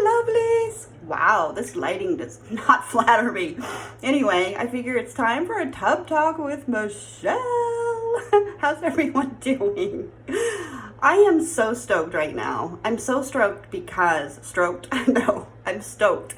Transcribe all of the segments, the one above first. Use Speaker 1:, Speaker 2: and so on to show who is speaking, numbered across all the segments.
Speaker 1: Hi, lovelies. Wow, this lighting does not flatter me. Anyway, I figure it's time for a tub talk with Michelle. How's everyone doing? I am so stoked right now. I'm so stoked because, I'm stoked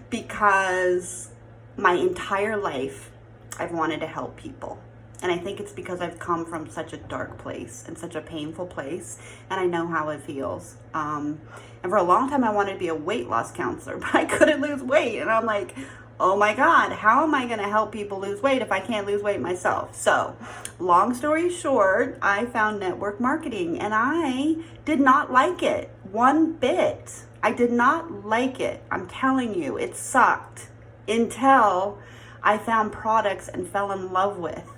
Speaker 1: because my entire life I've wanted to help people. And I think it's because I've come from such a dark place and such a painful place, and I know how it feels. And for a long time, I wanted to be a weight loss counselor, but I couldn't lose weight. And I'm like, oh my God, how am I going to help people lose weight if I can't lose weight myself? So, long story short, I found network marketing, and I did not like it one bit. I did not like it. I'm telling you, it sucked until I found products and fell in love with.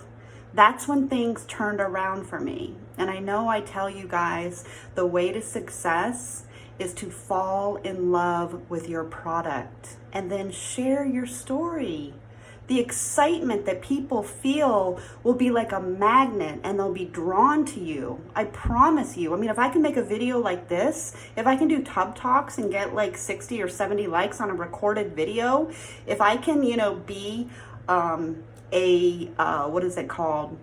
Speaker 1: That's when things turned around for me. And I know I tell you guys, the way to success is to fall in love with your product and then share your story. The excitement that people feel will be like a magnet and they'll be drawn to you. I promise you. I mean, if I can make a video like this, if I can do tub talks and get like 60 or 70 likes on a recorded video, if I can, be what is it called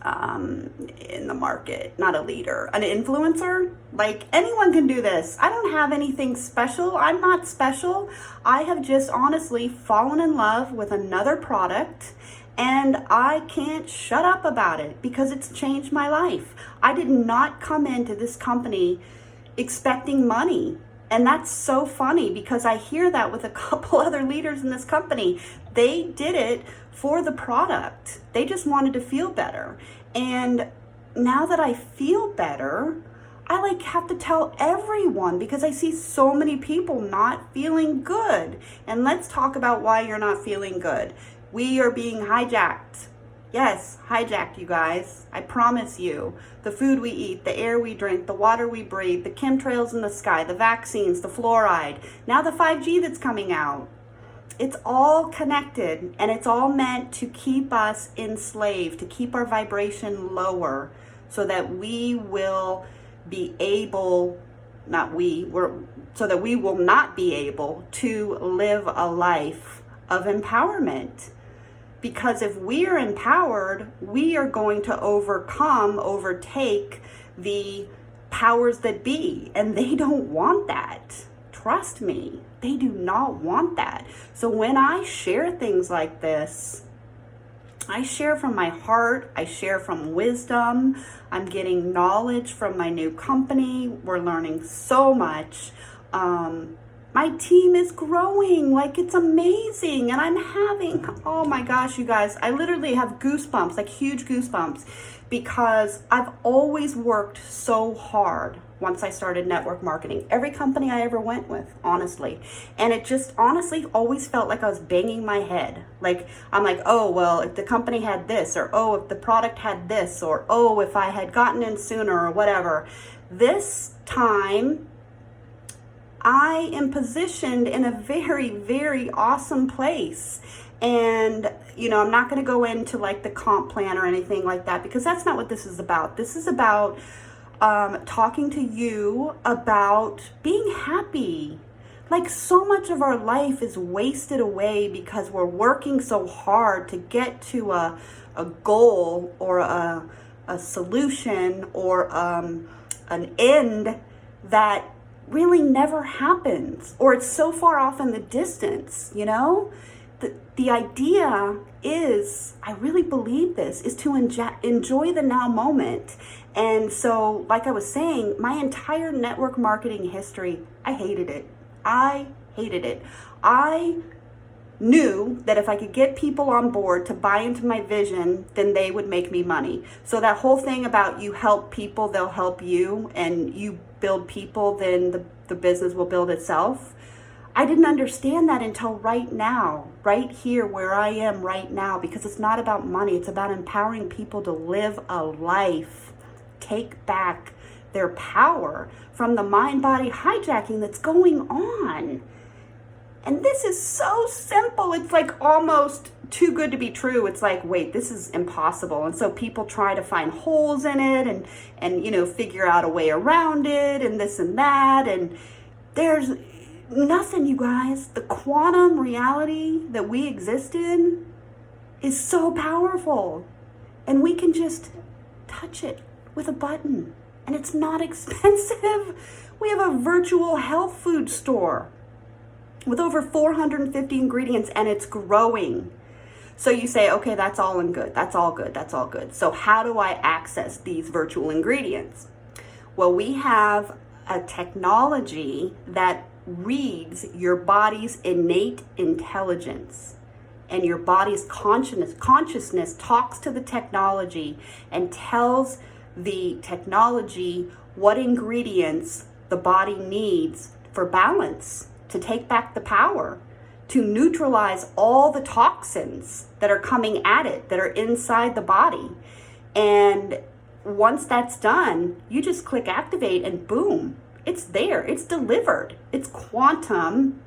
Speaker 1: in the market, not a leader, an influencer, like anyone can do this. I don't have anything special. I'm not special. I have just honestly fallen in love with another product, and I can't shut up about it because it's changed my life. I did not come into this company expecting money. And that's so funny because I hear that with a couple other leaders in this company. They did it for the product. They just wanted to feel better. And now that I feel better, I have to tell everyone because I see so many people not feeling good. And let's talk about why you're not feeling good. We are being hijacked. Yes, hijacked, you guys. I promise you. The food we eat, the air we drink, the water we breathe, the chemtrails in the sky, the vaccines, the fluoride, now the 5G that's coming out. It's all connected, and it's all meant to keep us enslaved, to keep our vibration lower so that we will be able, so that we will not be able to live a life of empowerment. Because if we are empowered, we are going to overtake the powers that be. And they don't want that. Trust me, they do not want that. So when I share things like this, I share from my heart, I share from wisdom, I'm getting knowledge from my new company, we're learning so much. My team is growing, like it's amazing. And I'm having, oh my gosh, you guys, I literally have goosebumps, like huge goosebumps, because I've always worked so hard once I started network marketing. Every company I ever went with, honestly. And it just honestly always felt like I was banging my head. Like, I'm like, oh, well, if the company had this, or oh, if the product had this, or oh, if I had gotten in sooner, or whatever. This time, I am positioned in a very, very awesome place. And, I'm not going to go into like the comp plan or anything like that because that's not what this is about. This is about talking to you about being happy. Like so much of our life is wasted away because we're working so hard to get to a goal or a solution or an end that really never happens, or it's so far off in the distance. The idea is, I really believe this, is to enjoy the now moment. And so, like I was saying, my entire network marketing history, I hated it. I knew that if I could get people on board to buy into my vision, then they would make me money. So that whole thing about you help people, they'll help you, and you build people, then the business will build itself. I didn't understand that until right now, right here where I am right now, because it's not about money. It's about empowering people to live a life, take back their power from the mind-body hijacking that's going on. And this is so simple. It's like almost too good to be true. It's like, wait, this is impossible. And so people try to find holes in it and figure out a way around it and this and that. And there's Nothing, you guys. The quantum reality that we exist in is so powerful. And we can just touch it with a button. And it's not expensive. We have a virtual health food store with over 450 ingredients, and it's growing. So you say, okay, that's all and good. That's all good. That's all good. So how do I access these virtual ingredients? Well, we have a technology that reads your body's innate intelligence, and your body's consciousness talks to the technology and tells the technology what ingredients the body needs for balance, to take back the power, to neutralize all the toxins that are coming at it, that are inside the body. And once that's done, you just click activate and boom, it's there, it's delivered. It's quantum,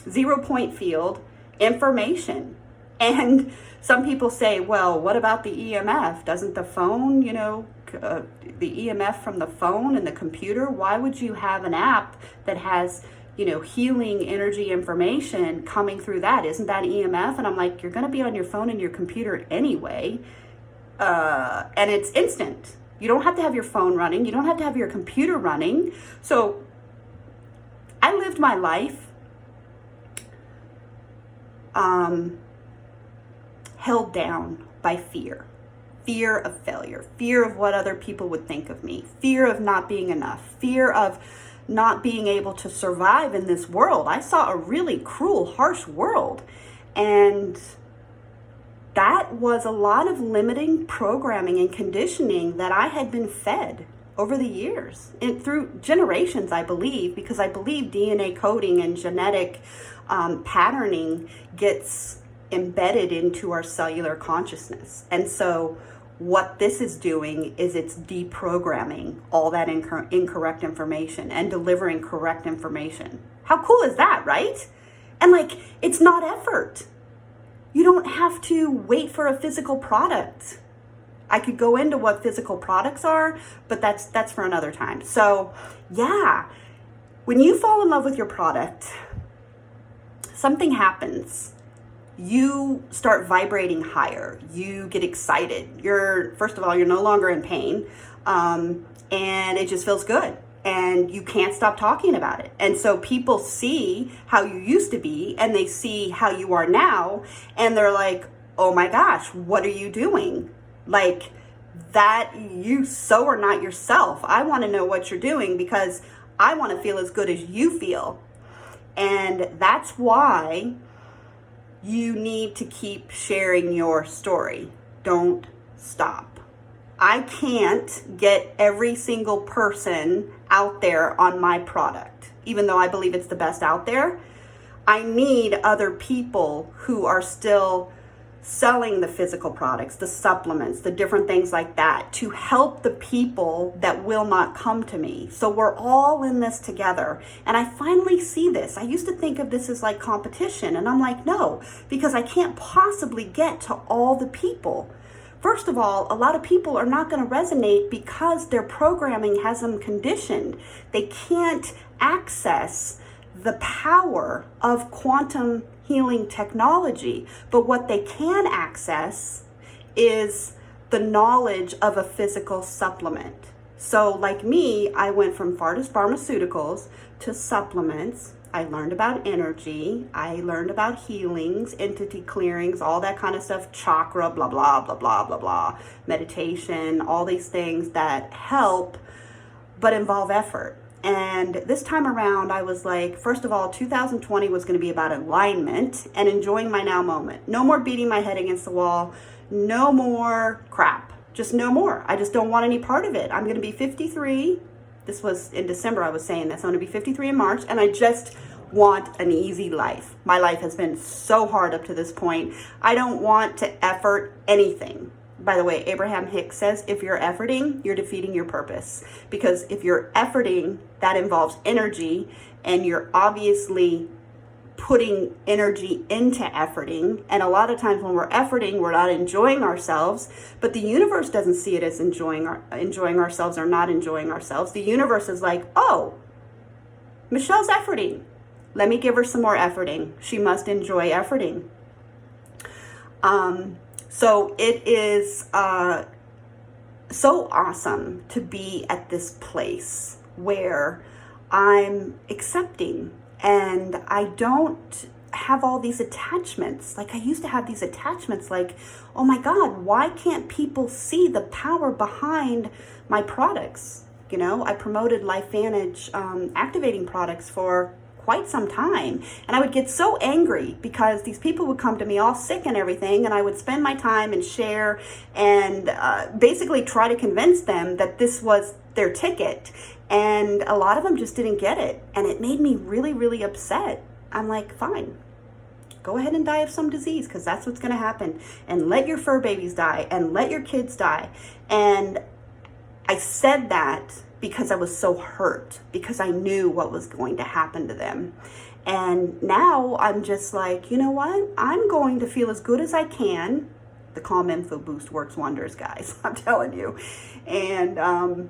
Speaker 1: 0-point field information. And some people say, well, what about the EMF? Doesn't the phone, the EMF from the phone and the computer, why would you have an app that has healing energy information coming through that? Isn't that EMF? And I'm like, you're going to be on your phone and your computer anyway. And it's instant. You don't have to have your phone running. You don't have to have your computer running. So I lived my life held down by fear of failure, fear of what other people would think of me, fear of not being enough, fear of not being able to survive in this world. I saw a really cruel, harsh world. And that was a lot of limiting programming and conditioning that I had been fed over the years and through generations, I believe, because I believe DNA coding and genetic patterning gets embedded into our cellular consciousness. And so what this is doing is it's deprogramming all that incorrect information and delivering correct information. How cool is that, right? And it's not effort. You don't have to wait for a physical product. I could go into what physical products are, but that's for another time. So yeah, when you fall in love with your product, something happens. You start vibrating higher. You get excited. First of all, you're no longer in pain, and it just feels good. And you can't stop talking about it. And so people see how you used to be, and they see how you are now, and they're like, oh my gosh, what are you doing? That you so are not yourself. I want to know what you're doing because I want to feel as good as you feel. And that's why you need to keep sharing your story. Don't stop. I can't get every single person out there on my product, even though I believe it's the best out there. I need other people who are still selling the physical products, the supplements, the different things like that, to help the people that will not come to me. So we're all in this together. And I finally see this. I used to think of this as like competition, and I'm like, no, because I can't possibly get to all the people. First of all, a lot of people are not going to resonate because their programming has them conditioned. They can't access the power of quantum healing technology. But what they can access is the knowledge of a physical supplement. So like me, I went from pharmaceuticals to supplements. I learned about energy. I learned about healings, entity clearings, all that kind of stuff, chakra, blah, blah, blah, blah, blah, blah, meditation, all these things that help but involve effort. And this time around, I was like, first of all, 2020 was going to be about alignment and enjoying my now moment. No more beating my head against the wall. No more crap. Just no more. I just don't want any part of it. I'm going to be 53. This was in December, I was saying this. I'm going to be 53 in March, and I just want an easy life. My life has been so hard up to this point. I don't want to effort anything. By the way, Abraham Hicks says, if you're efforting, you're defeating your purpose. Because if you're efforting, that involves energy, and you're obviously putting energy into efforting. And a lot of times when we're efforting, we're not enjoying ourselves, but the universe doesn't see it as enjoying ourselves or not enjoying ourselves. The universe is like, oh, Michelle's efforting. Let me give her some more efforting. She must enjoy efforting. So it is so awesome to be at this place where I'm accepting and I don't have all these attachments. Like I used to have these attachments like, oh my God, why can't people see the power behind my products? You know, I promoted LifeVantage activating products for quite some time. And I would get so angry because these people would come to me all sick and everything, and I would spend my time and share and basically try to convince them that this was their ticket. And a lot of them just didn't get it. And it made me really, really upset. I'm like, fine, go ahead and die of some disease because that's what's going to happen. And let your fur babies die and let your kids die. And I said that because I was so hurt, because I knew what was going to happen to them. And now I'm just like, you know what? I'm going to feel as good as I can. The Calm Info Boost works wonders, guys. I'm telling you. And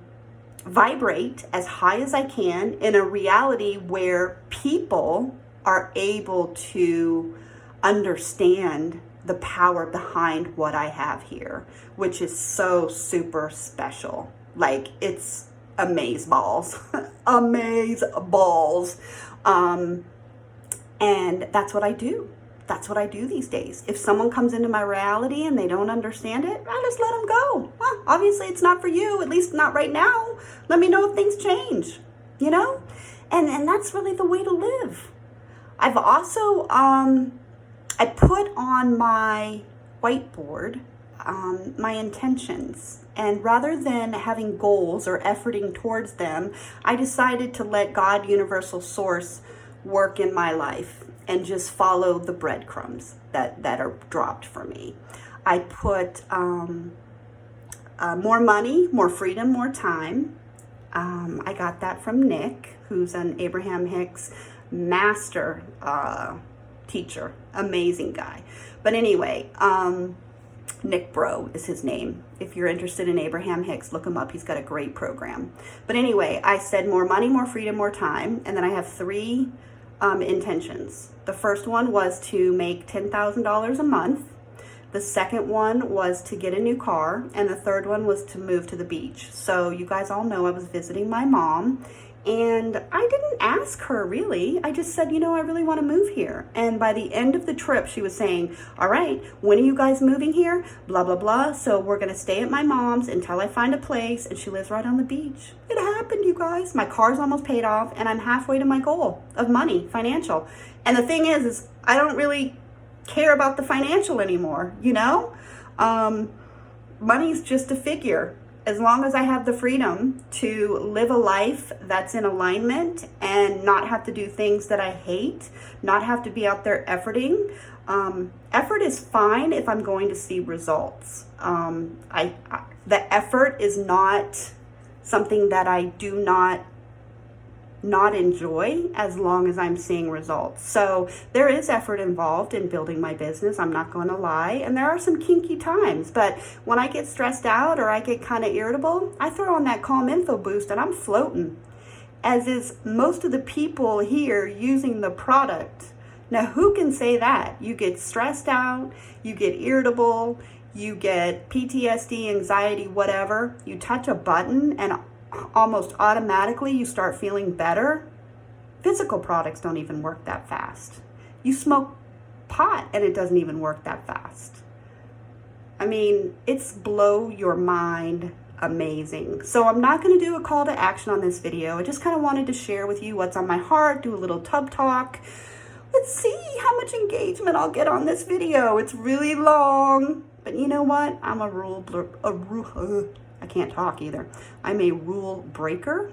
Speaker 1: vibrate as high as I can in a reality where people are able to understand the power behind what I have here, which is so super special. Like, it's amaze balls. Amaze balls. And that's what I do. That's what I do these days. If someone comes into my reality and they don't understand it, I just let them go. Well, obviously it's not for you, at least not right now. Let me know if things change, you know? And that's really the way to live. I've also, I put on my whiteboard my intentions. And rather than having goals or efforting towards them, I decided to let God, Universal Source, work in my life and just follow the breadcrumbs that are dropped for me. I put more money, more freedom, more time. I got that from Nick, who's an Abraham Hicks master teacher. Amazing guy. But anyway, Nick Bro is his name. If you're interested in Abraham Hicks, look him up. He's got a great program. But anyway, I said more money, more freedom, more time. And then I have 3 intentions. The first one was to make $10,000 a month. The second one was to get a new car. And the third one was to move to the beach. So you guys all know I was visiting my mom. And I didn't ask her really. I just said, you know, I really want to move here. And by the end of the trip, she was saying, all right, when are you guys moving here? Blah, blah, blah. So we're going to stay at my mom's until I find a place. And she lives right on the beach. It happened, you guys. My car's almost paid off and I'm halfway to my goal of money, financial. And the thing is I don't really care about the financial anymore, you know? Money's just a figure. As long as I have the freedom to live a life that's in alignment and not have to do things that I hate, not have to be out there efforting. Effort is fine if I'm going to see results. The effort is not something that I do not enjoy as long as I'm seeing results. So there is effort involved in building my business, I'm not going to lie, and there are some kinky times, but when I get stressed out or I get kind of irritable, I throw on that Calm Info Boost and I'm floating, as is most of the people here using the product. Now, who can say that? You get stressed out, you get irritable, you get PTSD, anxiety, whatever, you touch a button and almost automatically you start feeling better. Physical products don't even work that fast. You smoke pot and it doesn't even work that fast. I mean, it's blow your mind amazing. So I'm not going to do a call to action on this video. I just kind of wanted to share with you what's on my heart, do a little tub talk. Let's see how much engagement I'll get on this video. It's really long, but you know what? I'm I can't talk either. I'm a rule breaker.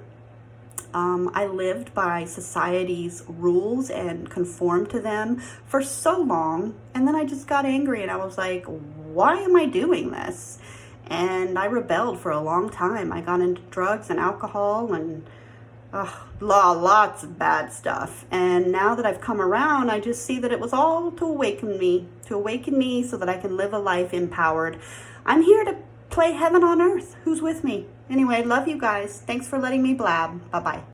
Speaker 1: I lived by society's rules and conformed to them for so long. And then I just got angry and I was like, why am I doing this? And I rebelled for a long time. I got into drugs and alcohol and lots of bad stuff. And now that I've come around, I just see that it was all to awaken me so that I can live a life empowered. I'm here to play heaven on earth. Who's with me? Anyway, love you guys. Thanks for letting me blab. Bye-bye.